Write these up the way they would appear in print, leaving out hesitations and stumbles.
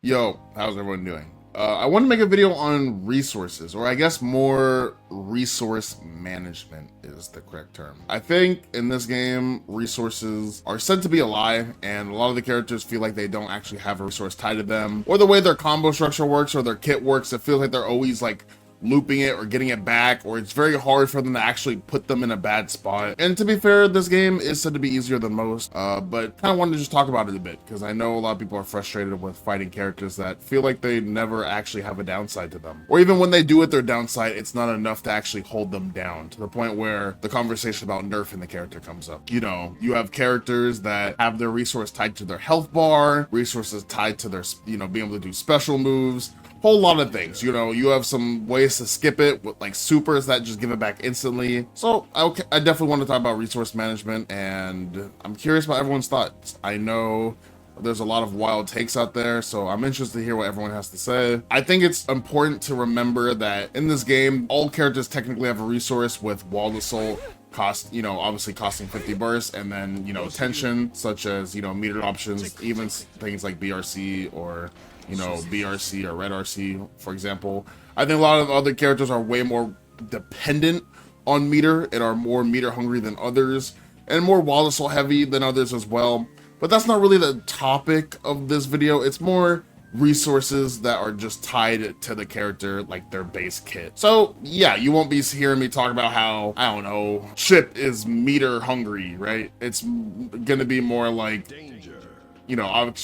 Yo, how's everyone doing? I want to make a video on resources, or I guess more resource management is the correct term. I think in this game, resources are said to be a lie, and a lot of the characters feel like they don't actually have a resource tied to them, or the way their combo structure works or their kit works, it feels like they're always like looping it or getting it back, or it's very hard for them to actually put them in a bad spot. And to be fair, this game is said to be easier than most, but kind of wanted to just talk about it a bit because I know a lot of people are frustrated with fighting characters that feel like they never actually have a downside to them, or even when they do hit their downside, it's not enough to actually hold them down to the point where the conversation about nerfing the character comes up. You know, you have characters that have their resource tied to their health bar, resources tied to their, being able to do special moves, whole lot of things. You know, you have some ways to skip it with like supers that just give it back instantly. So I definitely want to talk about resource management, and I'm curious about everyone's thoughts. I know there's a lot of wild takes out there, so I'm interested to hear what everyone has to say. I think it's important to remember that in this game, all characters technically have a resource, with Wall Assault obviously costing 50 bursts, and then, tension, such as, meter options, even things like BRC or BRC or Red RC, for example. I think a lot of other characters are way more dependent on meter and are more meter hungry than others, and more Wild Assault heavy than others as well. But that's not really the topic of this video. It's more resources that are just tied to the character, like their base kit. So yeah, you won't be hearing me talk about how, I don't know, Chip is meter hungry, right? It's gonna be more like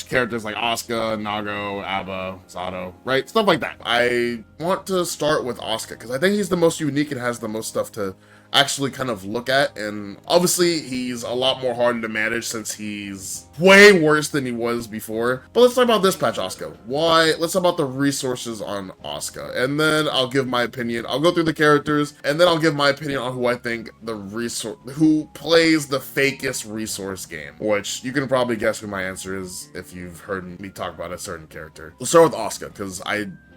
characters like Asuka, Nago, A.B.A, Zato, right? Stuff like that. I want to start with Asuka because I think he's the most unique and has the most stuff to actually kind of look at, and obviously he's a lot more hard to manage since he's way worse than he was before. But let's talk about this patch Asuka. Let's talk about the resources on Asuka, and then I'll give my opinion. I'll go through the characters, and then I'll give my opinion on who I think who plays the fakest resource game, which you can probably guess who my answer is if you've heard me talk about a certain character. We'll start with Asuka because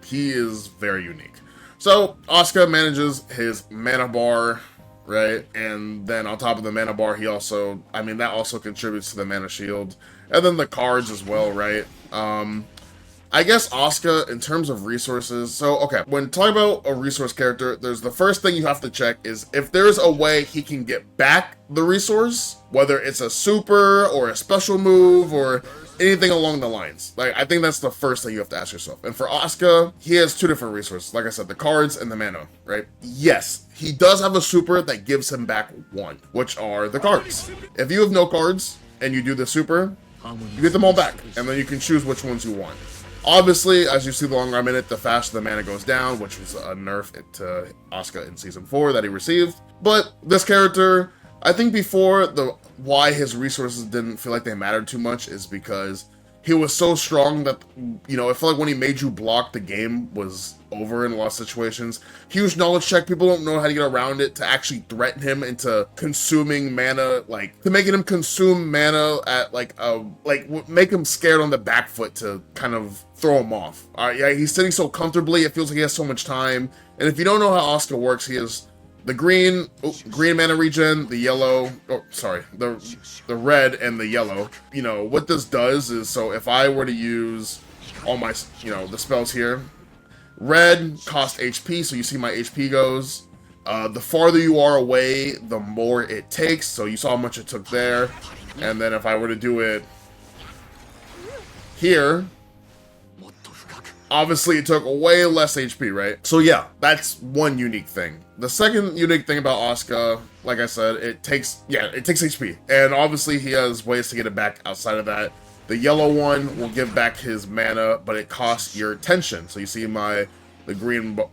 he is very unique. So Asuka manages his mana bar, right? And then on top of the mana bar, that also contributes to the mana shield, and then the cards as well, right? I guess Asuka, in terms of resources, so okay, when talking about a resource character, there's the first thing you have to check is if there's a way he can get back the resource, whether it's a super or a special move or anything along the lines. Like, I think that's the first thing you have to ask yourself. And for Asuka, he has two different resources. Like I said, the cards and the mana, right? Yes, he does have a super that gives him back one, which are the cards. If you have no cards and you do the super, you get them all back, and then you can choose which ones you want. Obviously, as you see the longer I'm in it, the faster the mana goes down, which was a nerf to Asuka in Season 4 that he received. But this character, I think why his resources didn't feel like they mattered too much is because he was so strong that, I feel like when he made you block, the game was over in a lot of situations. Huge knowledge check, people don't know how to get around it, to actually threaten him into consuming mana, to making him consume mana at make him scared on the back foot to kind of throw him off. Yeah, he's sitting so comfortably, it feels like he has so much time. And if you don't know how Asuka works, he is the green mana regen, the yellow, the red and the yellow. What this does is, so if I were to use all my, the spells here, red cost HP, so you see my HP goes. The farther you are away, the more it takes, so you saw how much it took there. And then if I were to do it here, obviously it took way less HP, right? So yeah, that's one unique thing. The second unique thing about Asuka, like I said, it takes HP. And obviously he has ways to get it back outside of that. The yellow one will give back his mana, but it costs your tension. So you see the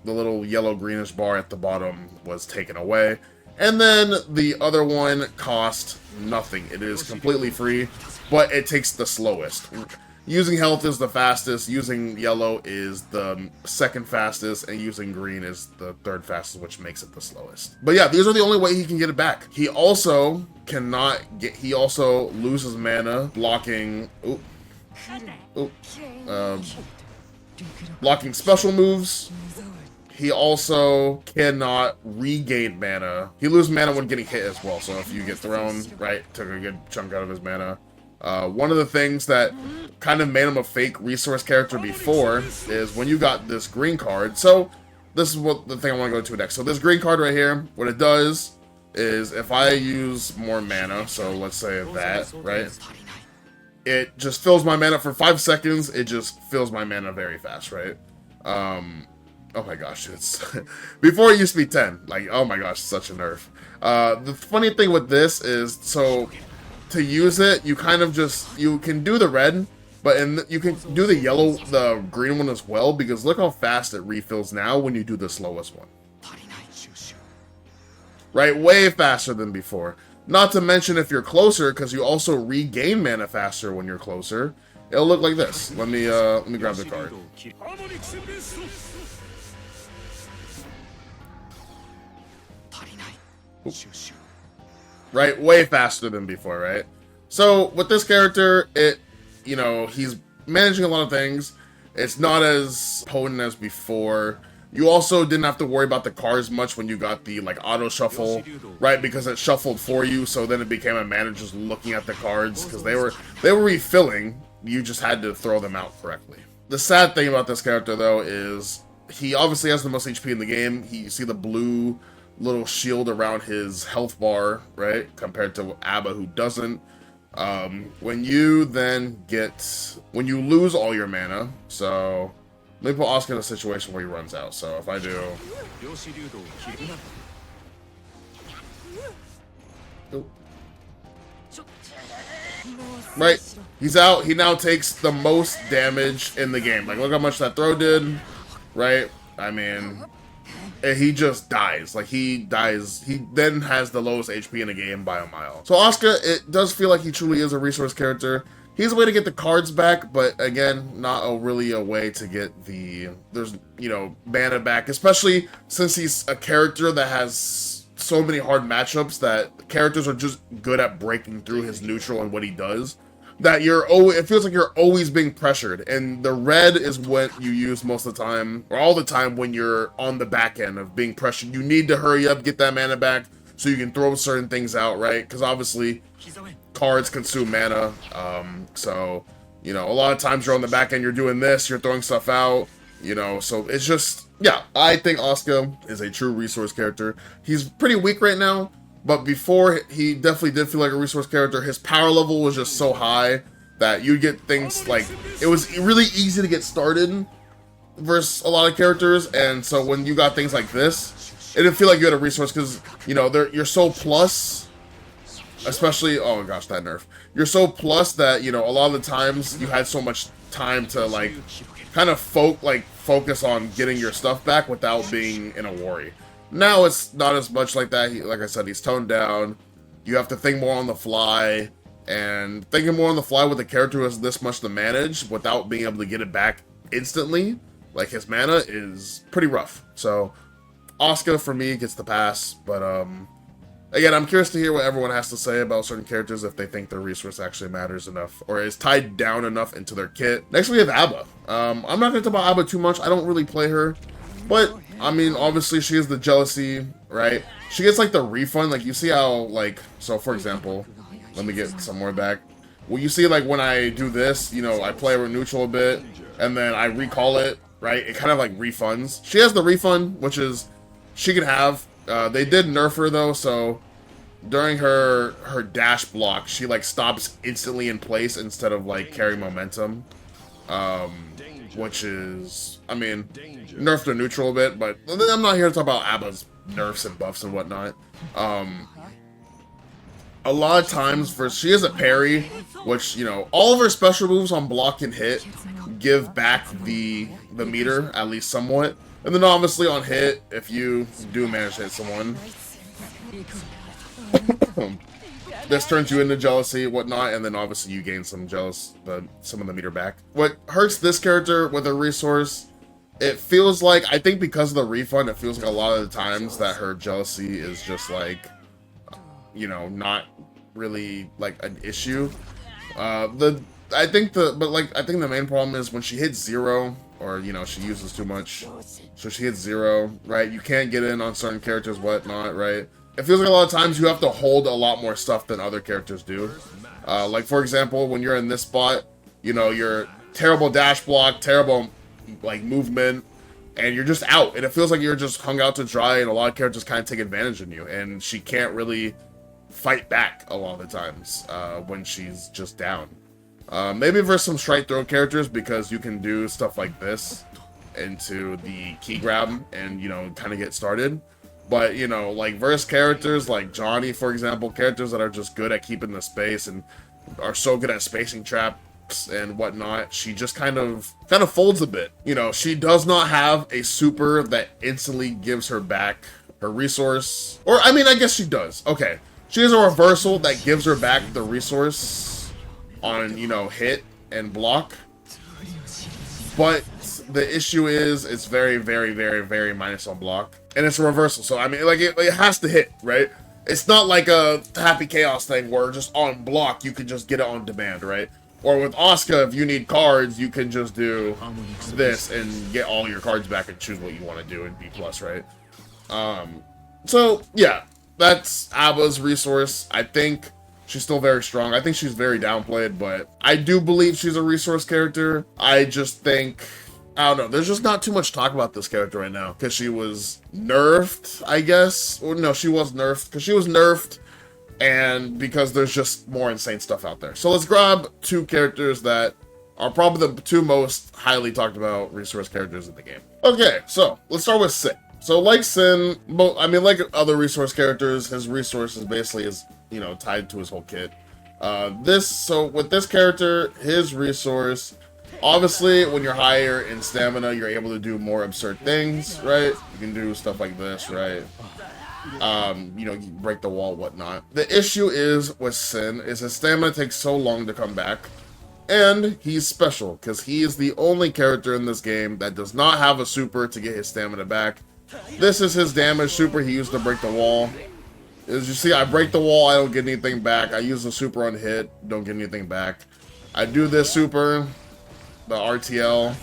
little yellow greenish bar at the bottom was taken away. And then the other one costs nothing. It is completely free, but it takes the slowest. Using health is the fastest, using yellow is the second fastest, and using green is the third fastest, which makes it the slowest. But yeah, these are the only way he can get it back. He also loses mana blocking, blocking special moves. He also cannot regain mana. He loses mana when getting hit as well, so if you get thrown, right, took a good chunk out of his mana. One of the things that kind of made him a fake resource character before is when you got this green card. So this is what the thing I want to go to next. So this green card right here, what it does is if I use more mana, so let's say that, right? It just fills my mana for 5 seconds. It just fills my mana very fast, right? Oh my gosh, it's before it used to be 10. Like, oh my gosh, such a nerf. The funny thing with this is, so to use it, you kind of just, you can do the red, but you can do the yellow, the green one as well, because look how fast it refills now when you do the slowest one. Right, way faster than before. Not to mention if you're closer, because you also regain mana faster when you're closer. It'll look like this. Let me grab the card. Right, way faster than before, right? So with this character, you know, he's managing a lot of things. It's not as potent as before. You also didn't have to worry about the cards much when you got the like auto shuffle, right? Because it shuffled for you, so then it became a matter just looking at the cards because they were refilling. You just had to throw them out correctly. The sad thing about this character though is he obviously has the most HP in the game. You see the blue little shield around his health bar, right? Compared to A.B.A, who doesn't. When you lose all your mana, so let me put Asuka in a situation where he runs out. So if I do, right, he's out. He now takes the most damage in the game. Like, look how much that throw did, right? I mean, he just dies. Like, he dies. He then has the lowest HP in the game by a mile. So Asuka, it does feel like he truly is a resource character. He's a way to get the cards back, but again, not really a way to get mana back, especially since he's a character that has so many hard matchups that characters are just good at breaking through his neutral and what he does, that it feels like you're always being pressured, and the red is what you use most of the time, or all the time when you're on the back end of being pressured. You need to hurry up, get that mana back, so you can throw certain things out, right? Because obviously, cards consume mana, so, you know, a lot of times you're on the back end, you're doing this, you're throwing stuff out, you know, so it's just, yeah, I think Asuka is a true resource character. He's pretty weak right now, but before, he definitely did feel like a resource character. His power level was just so high that you get things like, it was really easy to get started versus a lot of characters, and so when you got things like this, it didn't feel like you had a resource because, you know, you're so plus. Especially, oh gosh, that nerf. You're so plus that, you know, a lot of the times you had so much time to, like, kind of focus on getting your stuff back without being in a worry. Now it's not as much like that. Like I said, he's toned down. You have to think more on the fly. And thinking more on the fly with a character who has this much to manage without being able to get it back instantly, like his mana, is pretty rough. So, Asuka, for me, gets the pass, but, again, I'm curious to hear what everyone has to say about certain characters, if they think their resource actually matters enough or is tied down enough into their kit. Next, we have A.B.A. I'm not going to talk about A.B.A too much. I don't really play her. But, I mean, obviously, she is the jealousy, right? She gets, like, the refund. Like, you see how, like, so, for example, let me get some more back. Well, you see, like, when I do this, you know, I play her neutral a bit, and then I recall it, right? It kind of, like, refunds. She has the refund, which is, she can have. They did nerf her, though, so during her dash block, she, like, stops instantly in place instead of, like, carrying momentum. Which is, I mean, nerfed her neutral a bit, but I'm not here to talk about A.B.A.'s nerfs and buffs and whatnot. A lot of times, she is a parry, which, you know, all of her special moves on block and hit give back the meter, at least somewhat. And then obviously on hit, if you do manage to hit someone, this turns you into jealousy, whatnot, and then obviously you gain some of the meter back. What hurts this character with a resource, it feels like, I think because of the refund, it feels like a lot of the times that her jealousy is just like, you know, not really like an issue. I think the main problem is when she hits 0, or, you know, she uses too much, so she hits 0, right? You can't get in on certain characters, whatnot, right? it feels like a lot of times you have to hold a lot more stuff than other characters do. Like, for example, when you're in this spot, you know, you're terrible dash block, terrible, like, movement, and you're just out. And it feels like you're just hung out to dry, and a lot of characters kind of take advantage of you, and she can't really fight back a lot of the times when she's just down. Maybe versus some strike throw characters, because you can do stuff like this into the key grab and, you know, kind of get started. But, you know, like, versus characters like Johnny, for example, characters that are just good at keeping the space and are so good at spacing traps and whatnot, she just kind of folds a bit. You know, she does not have a super that instantly gives her back her resource. Or, I mean, I guess she does. Okay. She has a reversal that gives her back the resource on, you know, hit and block. But the issue is it's very, very, very, very minus on block. And it's a reversal, so I mean, like, it has to hit, right? It's not like a Happy Chaos thing where just on block you can just get it on demand, right? Or with Asuka, if you need cards, you can just do this and get all your cards back and choose what you want to do in B+, right? So, yeah, that's A.B.A.'s resource. I think she's still very strong. I think she's very downplayed, but I do believe she's a resource character. I just think, I don't know, there's just not too much talk about this character right now, because she was nerfed, I guess. Well, no, she was nerfed, because she was nerfed, and because there's just more insane stuff out there. So let's grab two characters that are probably the two most highly talked about resource characters in the game. Okay, so let's start with Sin. So like Sin, like other resource characters, his resource is basically, you know, tied to his whole kit. So with this character, his resource, obviously, when you're higher in stamina, you're able to do more absurd things, right? You can do stuff like this, right? You know, you break the wall, whatnot. The issue is with Sin is his stamina takes so long to come back, and he's special because he is the only character in this game that does not have a super to get his stamina back. This is his damage super he used to break the wall. As you see, I break the wall, I don't get anything back. I use the super on hit, don't get anything back. I do this super, the RTL,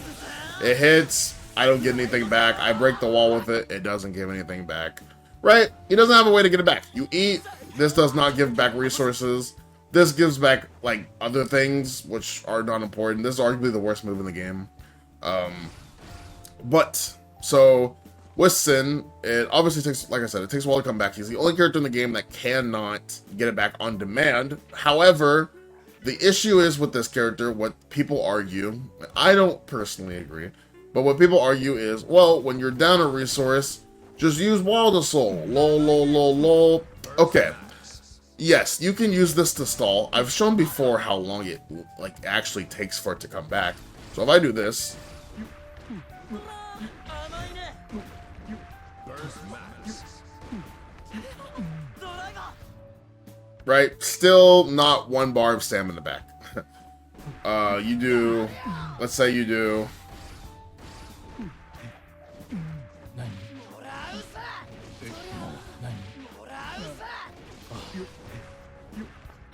it hits, I don't get anything back. I break the wall with it, it doesn't give anything back. Right? He doesn't have a way to get it back. You eat, this does not give back resources. This gives back, like, other things, which are not important. This is arguably the worst move in the game. So, with Sin, it obviously takes, like I said, it takes a while to come back. He's the only character in the game that cannot get it back on demand. However, the issue is with this character, what people argue, I don't personally agree, but what people argue is, well, when you're down a resource, just use Wild Assault. Lol. Okay. Yes, you can use this to stall. I've shown before how long it, like, actually takes for it to come back. So if I do this, right? Still not one bar of stamina back. You do, let's say you do,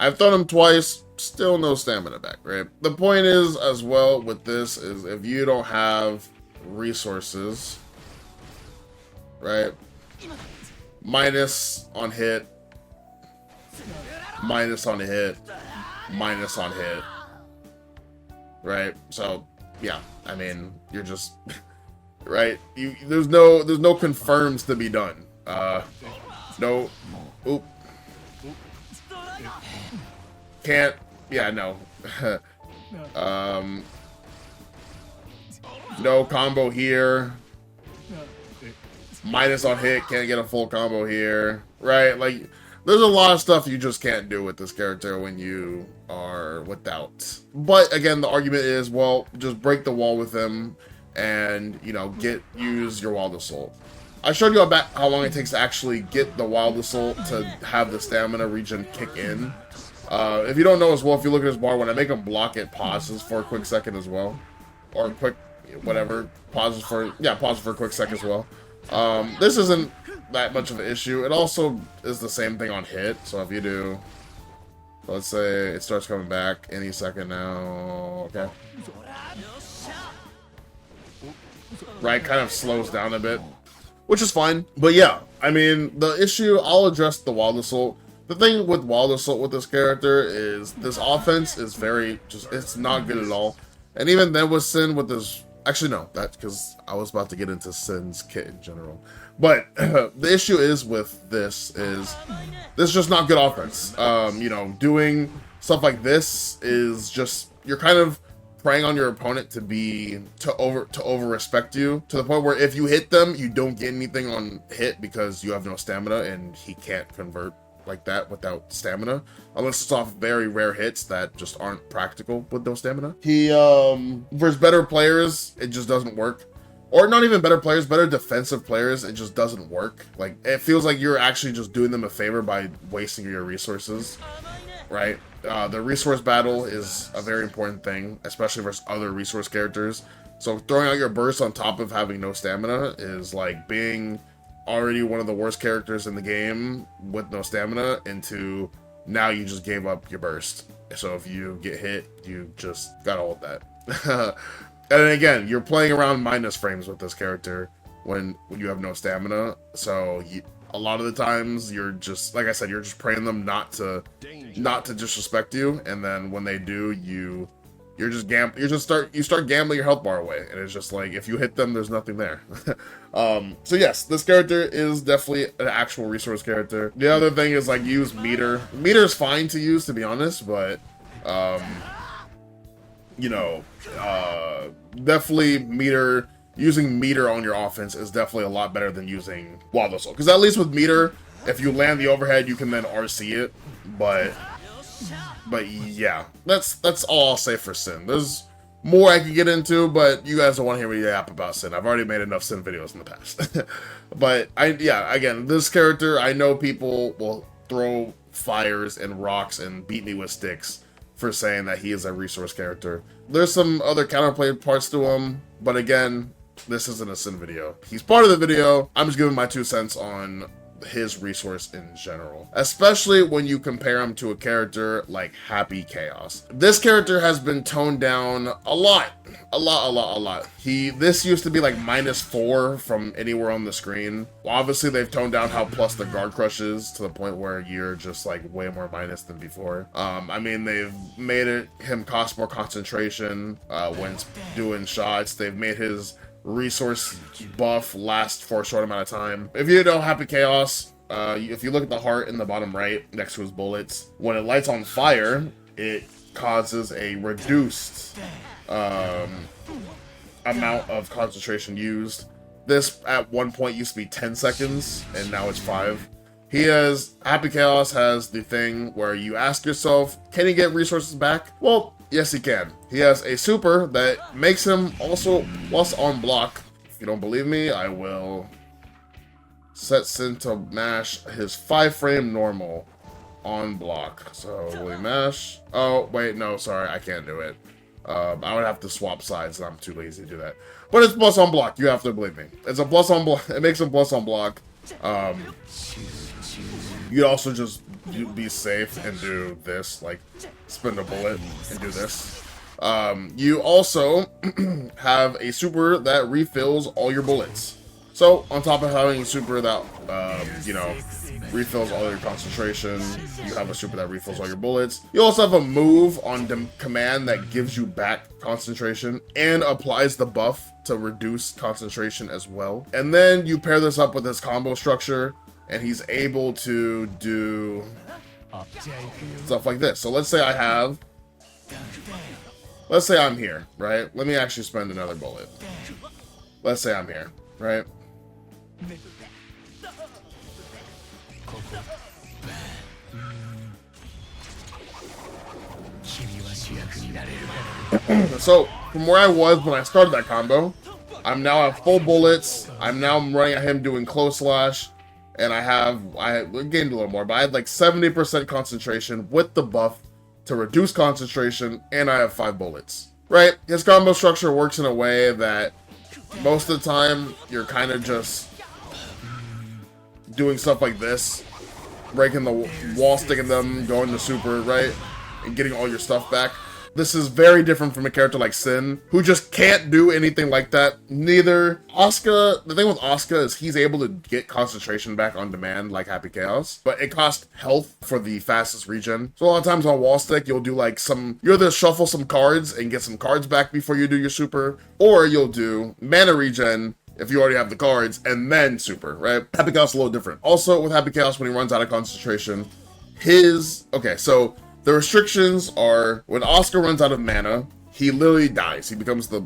I've thrown him twice, still no stamina back, right? The point is, as well, with this, is if you don't have resources, right? Minus on hit, minus on hit, minus on hit, right? So, yeah, I mean, you're just, right? There's no confirms to be done. No, oop. Can't, yeah, no. No combo here. Minus on hit, can't get a full combo here. Right, like, there's a lot of stuff you just can't do with this character when you are without. But, again, the argument is, well, just break the wall with him and, you know, use your Wild Assault. I showed you about how long it takes to actually get the Wild Assault to have the stamina regen kick in. If you don't know as well, if you look at his bar, when I make him block, it pauses for a quick second as well. Or quick, whatever, pauses for a quick second as well. This isn't that much of an issue. It also is the same thing on hit, so if you do, let's say it starts coming back any second now, okay. Right, kind of slows down a bit. which is fine. But yeah, I mean, the issue, I'll address the Wild Assault. The thing with Wild Assault with this character is this offense is very, it's not good at all. And even then with Sin with this, actually no, that's because I was about to get into Sin's kit in general. But the issue is with this is just not good offense. You know, doing stuff like this is just, you're kind of preying on your opponent to over respect you, to the point where if you hit them, you don't get anything on hit because you have no stamina and he can't convert like that without stamina, unless it's off very rare hits that just aren't practical with no stamina. He for better players, it just doesn't work. Or not even better players, better defensive players, it just doesn't work. Like, it feels like you're actually just doing them a favor by wasting your resources, right? The resource battle is a very important thing, especially versus other resource characters. So throwing out your burst on top of having no stamina is like being already one of the worst characters in the game with no stamina into now you just gave up your burst. So if you get hit, you just got all of that. And then again, you're playing around minus frames with this character when you have no stamina. So a lot of the times you're just, like I said, you're just praying them not to disrespect you. And then when they do, you start gambling your health bar away, and it's just like if you hit them, there's nothing there. So yes, this character is definitely an actual resource character. The other thing is like use meter. Meter is fine to use, to be honest, but you know, definitely using meter on your offense is definitely a lot better than using Wild Assault. Because at least with meter, if you land the overhead, you can then RC it, but yeah, that's all I'll say for Sin. There's more I could get into, but you guys don't want to hear me yap about Sin. I've already made enough Sin videos in the past. But again, this character, I know people will throw fires and rocks and beat me with sticks for saying that he is a resource character. There's some other counterplay parts to him, but again, this isn't a Sin video. He's part of the video. I'm just giving my 2 cents on his resource in general, especially when you compare him to a character like Happy Chaos. This character has been toned down a lot. This used to be like -4 from anywhere on the screen. Well, obviously they've toned down how plus the guard crush is to the point where you're just like way more minus than before. I mean, they've made him cost more concentration when doing shots. They've made his resource buff last for a short amount of time. If you know Happy Chaos, if you look at the heart in the bottom right next to his bullets, when it lights on fire, it causes a reduced amount of concentration used. This at one point used to be 10 seconds and now it's 5. Happy Chaos has the thing where you ask yourself, can he get resources back? Well, yes, he can. He has a super that makes him also plus on block. If you don't believe me, I will set Sin to mash his 5-frame normal on block. So will he mash? Oh, wait, no, sorry, I can't do it. I would have to swap sides, and I'm too lazy to do that. But it's plus on block, you have to believe me. It's a plus on block, it makes him plus on block. You also just be safe and do this, like spin a bullet and do this. You also have a super that refills all your bullets. So on top of having a super that, you know, refills all your concentration, you have a super that refills all your bullets. You also have a move on command that gives you back concentration and applies the buff to reduce concentration as well. And then you pair this up with his combo structure, and he's able to do stuff like this. So let's say I'm here, right? Let me actually spend another bullet. Let's say I'm here, right? So from where I was when I started that combo, I'm now at full bullets. I'm now running at him doing close slash. And I gained a little more, but I had like 70% concentration with the buff to reduce concentration, and I have 5 bullets. Right? His combo structure works in a way that most of the time you're kind of just doing stuff like this, breaking the wall, sticking them, going to super, right? And getting all your stuff back. This is very different from a character like Sin, who just can't do anything like that. Neither Asuka, the thing with Asuka is he's able to get concentration back on demand like Happy Chaos, but it costs health for the fastest regen. So a lot of times on wall stick, you'll do like you'll either shuffle some cards and get some cards back before you do your super, or you'll do mana regen if you already have the cards, and then super, right? Happy Chaos is a little different. Also, with Happy Chaos, when he runs out of concentration, so the restrictions are when Asuka runs out of mana, he literally dies. He becomes the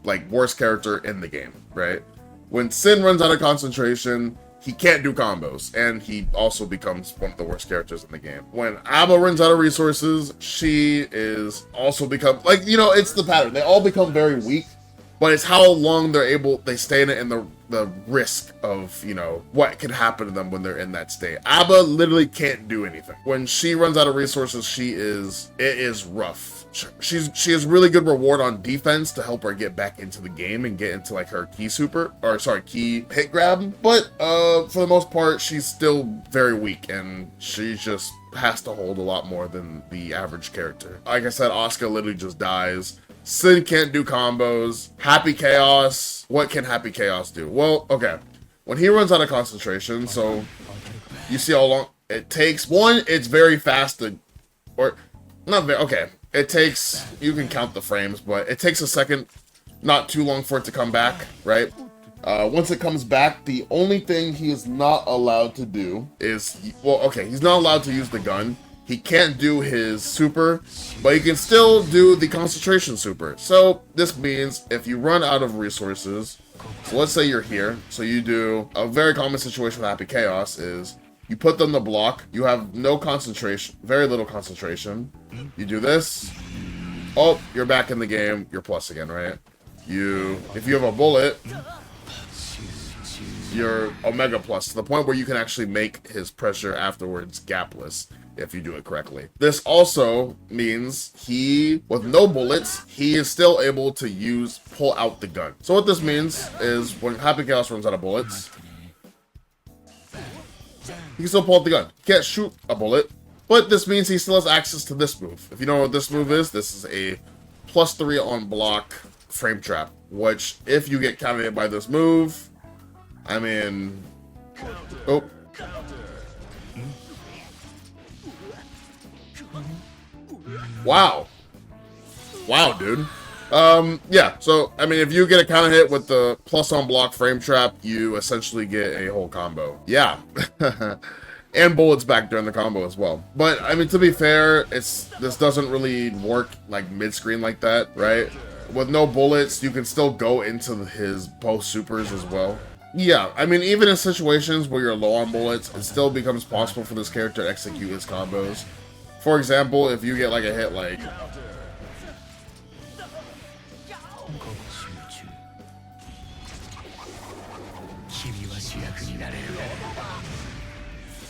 like worst character in the game, right? When Sin runs out of concentration, he can't do combos, and he also becomes one of the worst characters in the game. When A.B.A runs out of resources, she is also become, like, you know, it's the pattern. They all become very weak, but it's how long they stay in it and the risk of, you know, what can happen to them when they're in that state. A.B.A literally can't do anything. When she runs out of resources, it is rough. She has really good reward on defense to help her get back into the game and get into like her key hit grab. But for the most part, she's still very weak, and she just has to hold a lot more than the average character. Like I said, Asuka literally just dies. Sin can't do combos. Happy Chaos. What can Happy Chaos do? Well, okay. When he runs out of concentration, so you see how long it takes. One, it's very fast it takes, you can count the frames, but it takes a second, not too long for it to come back, right? Once it comes back, the only thing he is not allowed to do is, he's not allowed to use the gun. He can't do his super, but he can still do the concentration super. So this means if you run out of resources, so let's say you're here, so you do, a very common situation with Happy Chaos is you put them to block, you have no concentration, very little concentration. You do this, oh, you're back in the game, you're plus again, right? If you have a bullet, you're Omega plus, to the point where you can actually make his pressure afterwards gapless if you do it correctly. This also means with no bullets, he is still able to pull out the gun. So what this means is when Happy Chaos runs out of bullets, he can still pull out the gun. He can't shoot a bullet, but this means he still has access to this move. If you know what this move is, this is a +3 on block frame trap, which if you get counted by this move, I mean, oh. Wow, dude. Yeah, so, I mean, if you get a counter hit with the plus on block frame trap, you essentially get a whole combo. Yeah. And bullets back during the combo as well. But, I mean, to be fair, this doesn't really work, like, mid-screen like that, right? With no bullets, you can still go into his both supers as well. Yeah, I mean, even in situations where you're low on bullets, it still becomes possible for this character to execute his combos. For example, if you get, like, a hit, like...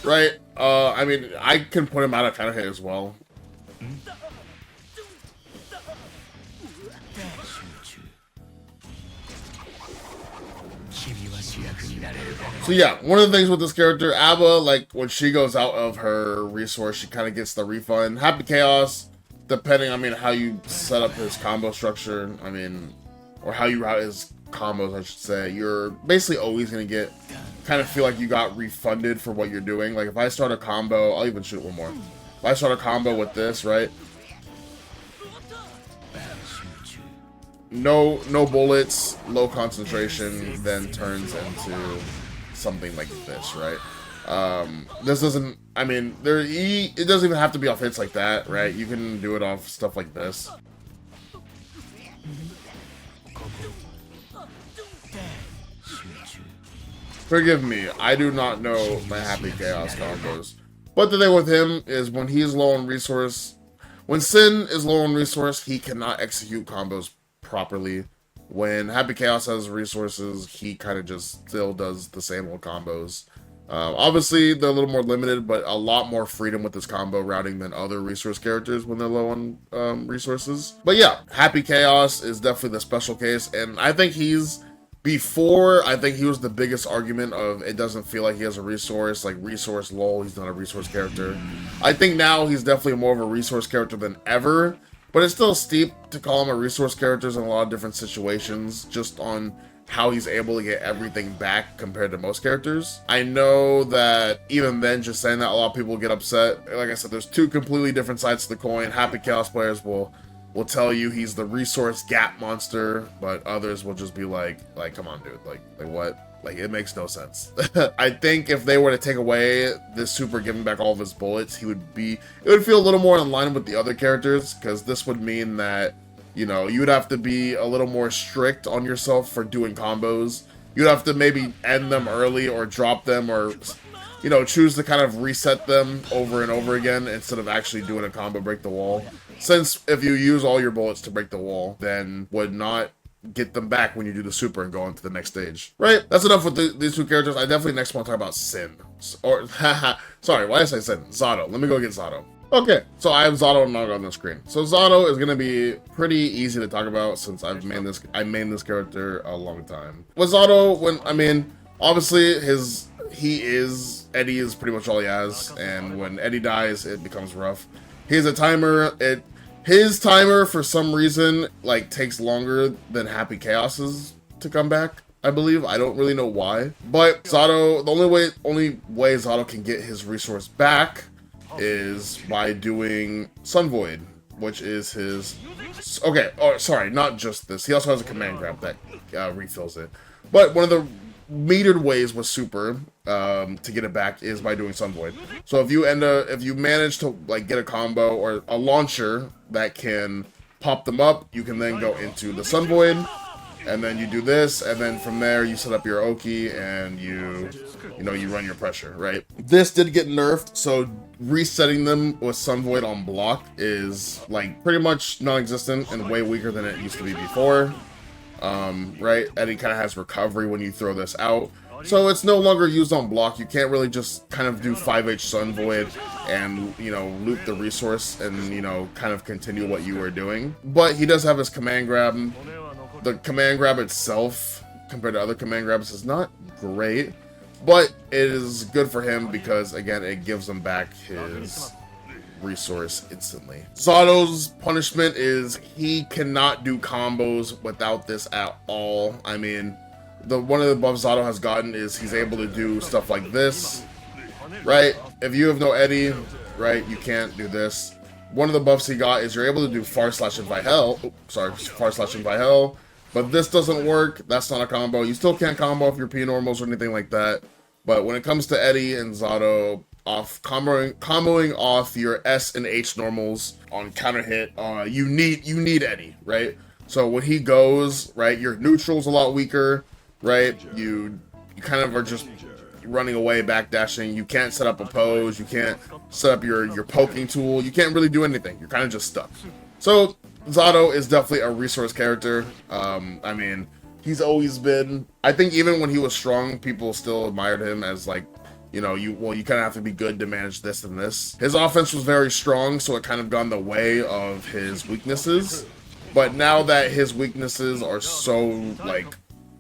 Right, I mean, I can put him out of counter hit as well. So yeah, one of the things with this character, A.B.A, like, when she goes out of her resource, she kind of gets the refund. Happy Chaos, depending, I mean, how you set up his combo structure, I mean, or how you route his combos, I should say, you're basically always going to kind of feel like you got refunded for what you're doing. Like, if I start a combo, I'll even shoot one more. If I start a combo with this, right? No bullets, low concentration, then turns into something like this, right? This doesn't, I mean, it doesn't even have to be off hits like that, right? You can do it off stuff like this. Forgive me, I do not know my Happy Chaos combos. But the thing with him is when he's low on resource, when Sin is low on resource, he cannot execute combos properly. When Happy Chaos has resources, he kind of just still does the same old combos. Obviously, they're a little more limited, but a lot more freedom with this combo routing than other resource characters when they're low on resources. But yeah, Happy Chaos is definitely the special case, and I think I think he was the biggest argument of it doesn't feel like he has a resource, like resource lol, he's not a resource character. I think now he's definitely more of a resource character than ever, but it's still steep to call him a resource character in a lot of different situations, just on how he's able to get everything back compared to most characters. I know that even then, just saying that, a lot of people get upset. Like I said, there's two completely different sides to the coin. Happy Chaos players will tell you he's the resource gap monster, but others will just be like come on, dude, like what? Like, it makes no sense. I think if they were to take away this super, giving back all of his bullets, it would feel a little more in line with the other characters, because this would mean that, you know, you'd have to be a little more strict on yourself for doing combos. You'd have to maybe end them early or drop them, or, you know, choose to kind of reset them over and over again instead of actually doing a combo break the wall. Since if you use all your bullets to break the wall, then would not get them back when you do the super and go on to the next stage. Right? That's enough with these two characters. I definitely next want to talk about Sin. Or, sorry, why did I say Sin? Zato. Let me go get Zato. Okay, so I have Zato and Naga on the screen. So Zato is going to be pretty easy to talk about since I mained this character a long time. With Zato, obviously Eddie is pretty much all he has, and when Eddie dies, it becomes rough. He has a timer. His timer, for some reason, like, takes longer than Happy Chaos's to come back, I believe. I don't really know why. But Zato, the only way Zato can get his resource back is by doing Sun Void, which is his... Okay, oh, sorry, not just this. He also has a command grab that refills it. But one of the metered ways with super to get it back is by doing Sun Void. So if you manage to like get a combo or a launcher that can pop them up, you can then go into the Sun Void, and then you do this, and then from there you set up your Oki and you run your pressure, right? This did get nerfed, so resetting them with Sun Void on block is like pretty much non-existent and way weaker than it used to be before. Right? Eddie kind of has recovery when you throw this out. So it's no longer used on block. You can't really just kind of do 5H Sun Void and, you know, loop the resource and, you know, kind of continue what you were doing. But he does have his command grab. The command grab itself, compared to other command grabs, is not great. But it is good for him because, again, it gives him back his resource instantly. Zato's punishment is he cannot do combos without this at all. I mean, one of the buffs Zato has gotten is he's able to do stuff like this, right? If you have no Eddie, right, you can't do this. One of the buffs he got is you're able to do Far/Invite Hell. Far/Invite Hell. But this doesn't work. That's not a combo. You still can't combo if you're P normals or anything like that. But when it comes to Eddie and Zato, comboing off your S and H normals on counter hit, you need Eddie, right? So when he goes, right, your neutral's a lot weaker, right? You kind of are just running away, backdashing. You can't set up a pose. You can't set up your poking tool. You can't really do anything. You're kind of just stuck. So Zato is definitely a resource character. I mean, he's always been. I think even when he was strong, people still admired him as like, you know, you kind of have to be good to manage this and this. His offense was very strong, so it kind of got in the way of his weaknesses. But now that his weaknesses are so like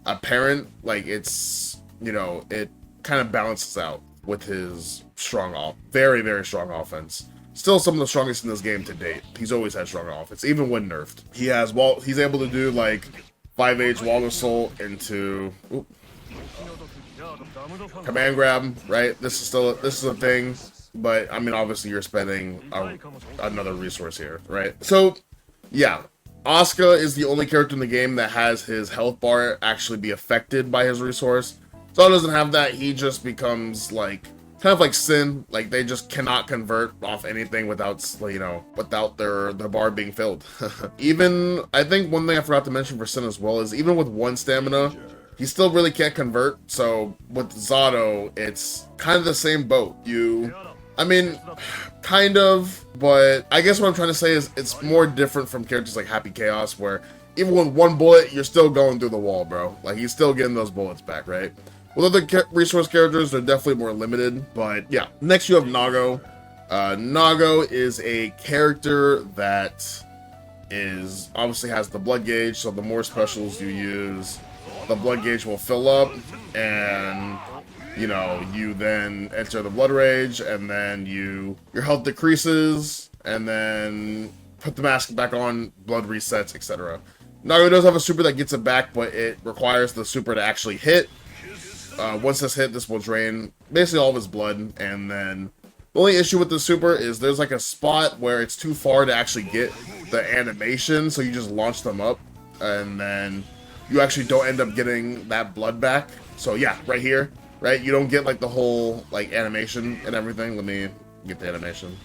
apparent, like it's, you know, it kind of balances out with his very, very strong offense. Still some of the strongest in this game to date. He's always had strong offense, even when nerfed. He's able to do like 5H wall assault into command grab, right? This is a thing, but I mean obviously you're spending another resource here, right? So yeah, Asuka is the only character in the game that has his health bar actually be affected by his resource. Zato doesn't have that. He just becomes like kind of like Sin, like they just cannot convert off anything without, you know, without their bar being filled. Even, I think one thing I forgot to mention for Sin as well is even with 1 stamina, he still really can't convert. So with Zato, it's kind of the same boat. I mean, kind of, but I guess what I'm trying to say is it's more different from characters like Happy Chaos, where even with 1 bullet, you're still going through the wall, bro. Like, he's still getting those bullets back, right? With other resource characters, they're definitely more limited, but yeah. Next, you have Nago. Nago is a character that obviously has the blood gauge, so the more specials you use, the blood gauge will fill up, and you know, you then enter the blood rage, and then your health decreases, and then put the mask back on, blood resets, etc. Nago does have a super that gets it back, but it requires the super to actually hit. Once this hit, this will drain basically all of his blood, and then the only issue with the super is there's like a spot where it's too far to actually get the animation, so you just launch them up, and then you actually don't end up getting that blood back. So yeah, right here, right? You don't get like the whole like animation and everything. Let me get the animation.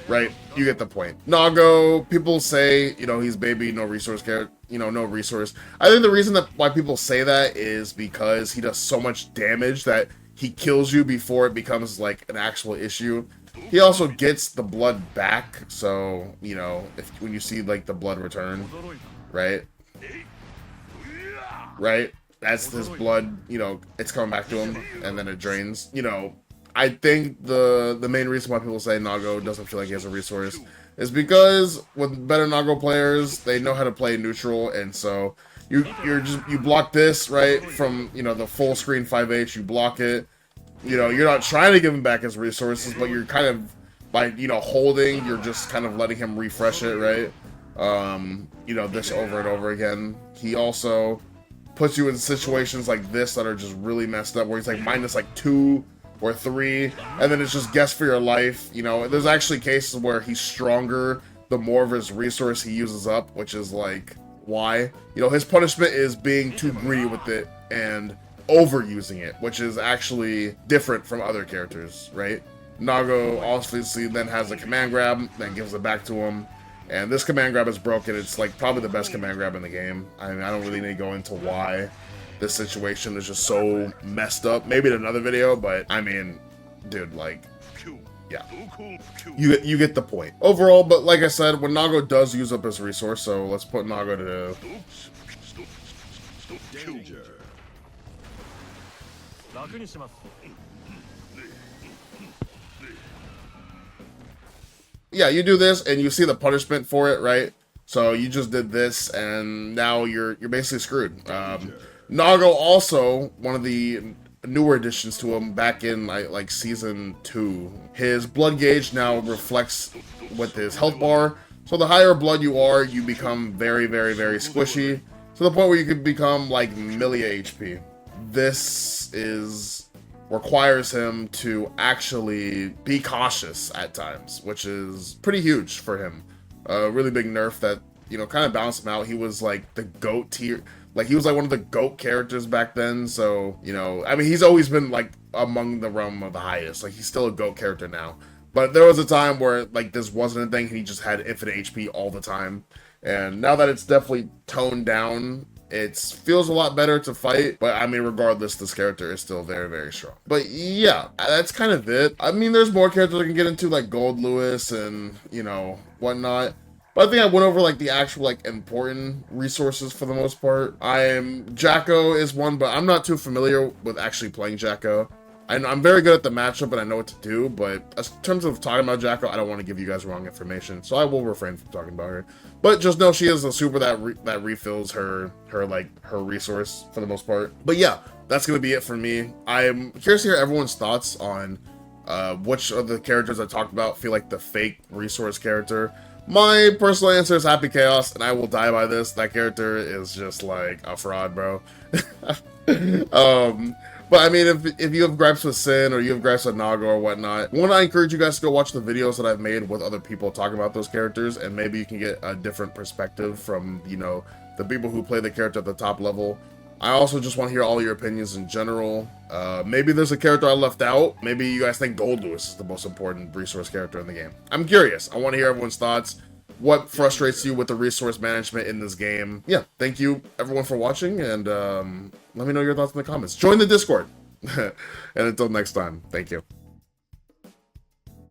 Right, you get the point. Nago, people say, you know, he's baby, no resource character, you know, no resource. I think the reason that why people say that is because he does so much damage that he kills you before it becomes like an actual issue. He also gets the blood back, so, you know, when you see like the blood return, right? Right? That's his blood, you know, it's coming back to him, and then it drains, you know. I think the main reason why people say Nago doesn't feel like he has a resource is because with better Nago players, they know how to play neutral, and so you block this, right, from, you know, the full screen 5H, you block it. You know, you're not trying to give him back his resources, but you're kind of, by, you know, holding, you're just kind of letting him refresh it, right? You know, this over and over again. He also puts you in situations like this that are just really messed up, where he's like minus like 2 or 3, and then it's just guess for your life. You know, there's actually cases where he's stronger the more of his resource he uses up, which is like, why? You know, his punishment is being too greedy with it and overusing it, which is actually different from other characters, right? Nago obviously then has a command grab, then gives it back to him, and this command grab is broken. It's like probably the best command grab in the game. I mean, I don't really need to go into why this situation is just so messed up. Maybe in another video, but I mean, dude, like, yeah, you get the point overall. But like I said, when Nago does use up his resource, so let's put Nago to danger. Yeah, you do this and you see the punishment for it, right? So you just did this, and now you're basically screwed. Nago also, one of the newer additions to him back in like season 2, his blood gauge now reflects with his health bar. So the higher blood you are, you become very, very, very squishy, to the point where you could become like millia HP. This requires him to actually be cautious at times, which is pretty huge for him. A really big nerf that, you know, kind of balanced him out. He was like the GOAT tier. Like, he was like one of the GOAT characters back then, so, you know, I mean, he's always been like among the realm of the highest. Like, he's still a GOAT character now. But there was a time where like this wasn't a thing, and he just had infinite HP all the time. And now that it's definitely toned down, it feels a lot better to fight. But I mean, regardless, this character is still very, very strong. But yeah, that's kind of it. I mean, there's more characters I can get into, like Gold Lewis and, you know, whatnot. But I think I went over like the actual like important resources for the most part. Jacko is one, but I'm not too familiar with actually playing Jacko. I'm very good at the matchup and I know what to do, but in terms of talking about Jacko, I don't want to give you guys wrong information, so I will refrain from talking about her. But just know she is a super that refills her resource for the most part. But yeah, that's gonna be it for me. I'm curious to hear everyone's thoughts on which of the characters I talked about feel like the fake resource character. My personal answer is Happy Chaos, and I will die by this. That character is just like a fraud, bro. But I mean, if you have gripes with Sin, or you have gripes with Nago or whatnot, I encourage you guys to go watch the videos that I've made with other people talking about those characters, and maybe you can get a different perspective from, you know, the people who play the character at the top level. I also just want to hear all your opinions in general. Maybe there's a character I left out. Maybe you guys think Gold Lewis is the most important resource character in the game. I'm curious. I want to hear everyone's thoughts. What frustrates you with the resource management in this game? Yeah, thank you everyone for watching, and let me know your thoughts in the comments. Join the Discord. And until next time, thank you.